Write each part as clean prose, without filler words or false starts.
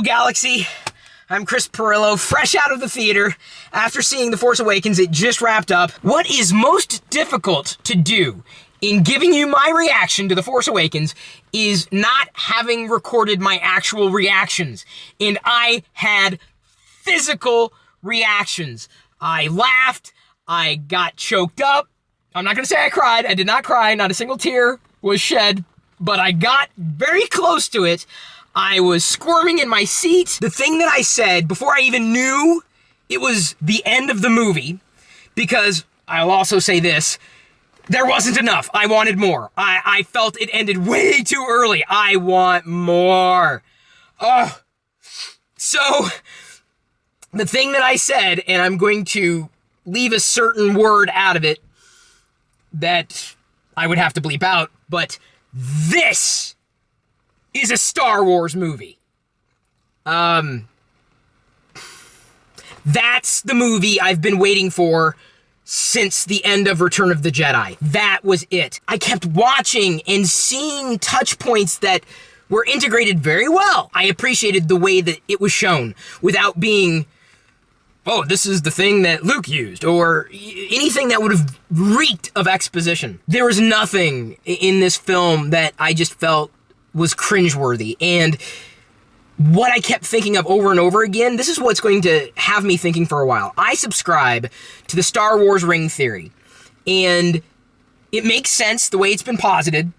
Hello, Galaxy. I'm Chris Pirillo, fresh out of the theater after seeing The Force Awakens. It just wrapped up. What is most difficult to do in giving you my reaction to The Force Awakens is not having recorded my actual reactions. And I had physical reactions. I laughed. I got choked up. I'm not going to say I cried. I did not cry. Not a single tear was shed. But I got very close to it. I was squirming in my seat. The thing that I said before I even knew it was the end of the movie, because I'll also say this, there wasn't enough. I wanted more. I felt it ended way too early. I want more. Oh. So, the thing that I said, and I'm going to leave a certain word out of it that I would have to bleep out, but this is a Star Wars movie. That's the movie I've been waiting for since the end of Return of the Jedi. That was it. I kept watching and seeing touch points that were integrated very well. I appreciated the way that it was shown without being, oh, this is the thing that Luke used, or anything that would have reeked of exposition. There was nothing in this film that I just felt was cringeworthy. And what I kept thinking of over and over again, this is what's going to have me thinking for a while. I subscribe to the Star Wars ring theory, and it makes sense the way it's been posited,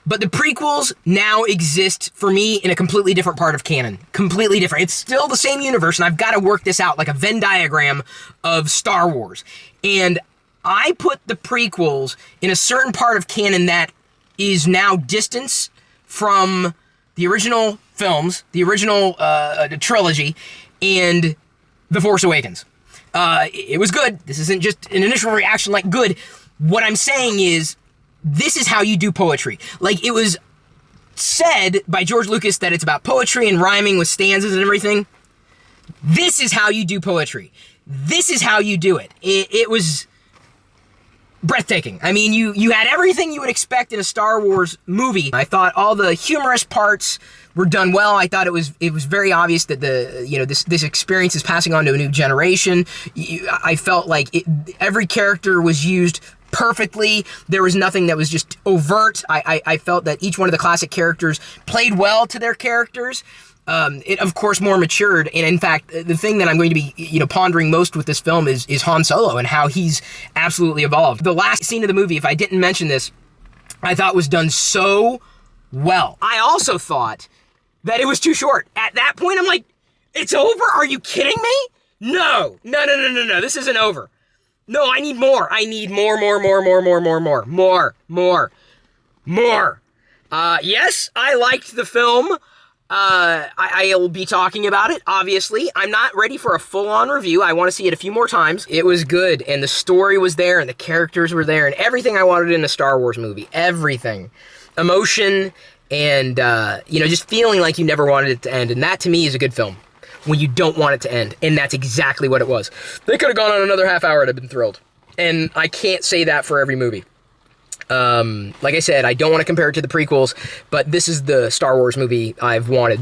but the prequels now exist for me in a completely different part of canon. Completely different. It's still the same universe, and I've got to work this out like a Venn diagram of Star Wars. And I put the prequels in a certain part of canon that is now distance from the original films, the original trilogy, and The Force Awakens. It was good. This isn't just an initial reaction like good. What I'm saying is, this is how you do poetry. Like, it was said by George Lucas that it's about poetry and rhyming with stanzas and everything. This is how you do poetry. This is how you do it. It was breathtaking. I mean, you had everything you would expect in a Star Wars movie. I thought all the humorous parts were done well. I thought it was very obvious that this experience is passing on to a new generation. I felt like every character was used perfectly. There was nothing that was just overt. I felt that each one of the classic characters played well to their characters. It, of course, more matured, and in fact, the thing that I'm going to be, pondering most with this film is Han Solo and how he's absolutely evolved. The last scene of the movie, if I didn't mention this, I thought was done so well. I also thought that it was too short. At that point, I'm like, it's over? Are you kidding me? No. This isn't over. No, I need more. I need more. Yes, I liked the film. I'll be talking about it, obviously. I'm not ready for a full-on review. I want to see it a few more times. It was good, and the story was there, and the characters were there, and everything I wanted in a Star Wars movie. Everything. Emotion, and, just feeling like you never wanted it to end, and that, to me, is a good film. When you don't want it to end, and that's exactly what it was. They could have gone on another half hour and I'd been thrilled. And I can't say that for every movie. Like I said, I don't want to compare it to the prequels, but this is the Star Wars movie I've wanted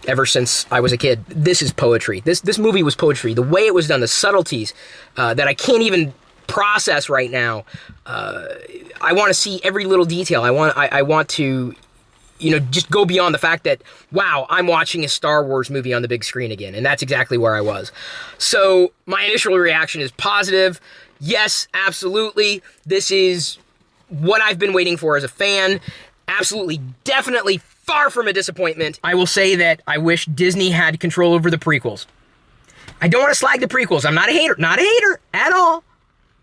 ever since I was a kid. This is poetry. This movie was poetry. The way it was done, the subtleties that I can't even process right now. I want to see every little detail. I want to, just go beyond the fact that, wow, I'm watching a Star Wars movie on the big screen again, and that's exactly where I was. So my initial reaction is positive. Yes, absolutely. This is what I've been waiting for as a fan. Absolutely, definitely far from a disappointment. I will say that I wish Disney had control over the prequels. I don't want to slag the prequels. I'm not a hater at all.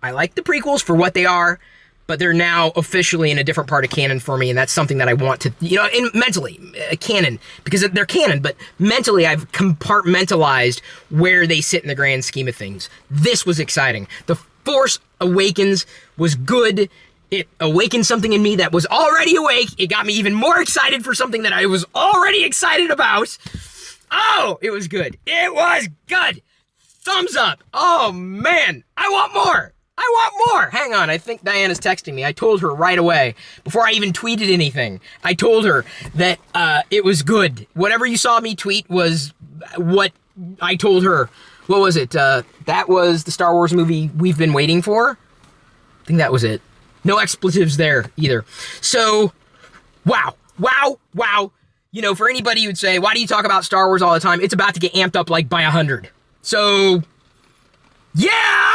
I like the prequels for what they are, but they're now officially in a different part of canon for me, and that's something that I want to, mentally, canon, because they're canon, but mentally I've compartmentalized where they sit in the grand scheme of things. This was exciting. The Force Awakens was good. It awakened something in me that was already awake. It got me even more excited for something that I was already excited about. Oh, it was good. It was good. Thumbs up. Oh, man. I want more. I want more. Hang on, I think Diana's texting me. I told her right away, before I even tweeted anything. I told her that it was good. Whatever you saw me tweet was what I told her. What was it? That was the Star Wars movie we've been waiting for. I think that was it. No expletives there either. So, wow. You know, for anybody who'd say, why do you talk about Star Wars all the time? It's about to get amped up like by 100. So, yeah,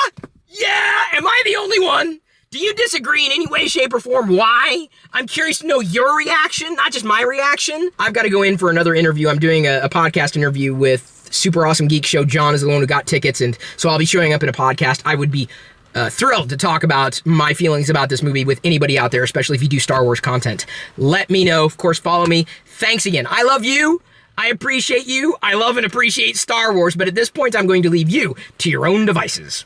am I the only one? Do you disagree in any way, shape, or form? Why? I'm curious to know your reaction, not just my reaction. I've got to go in for another interview. I'm doing a podcast interview with Super Awesome Geek Show. John is the one who got tickets, and so I'll be showing up in a podcast. I would be thrilled to talk about my feelings about this movie with anybody out there, especially if you do Star Wars content. Let me know. Of course, follow me. Thanks again. I love you. I appreciate you. I love and appreciate Star Wars, but at this point, I'm going to leave you to your own devices.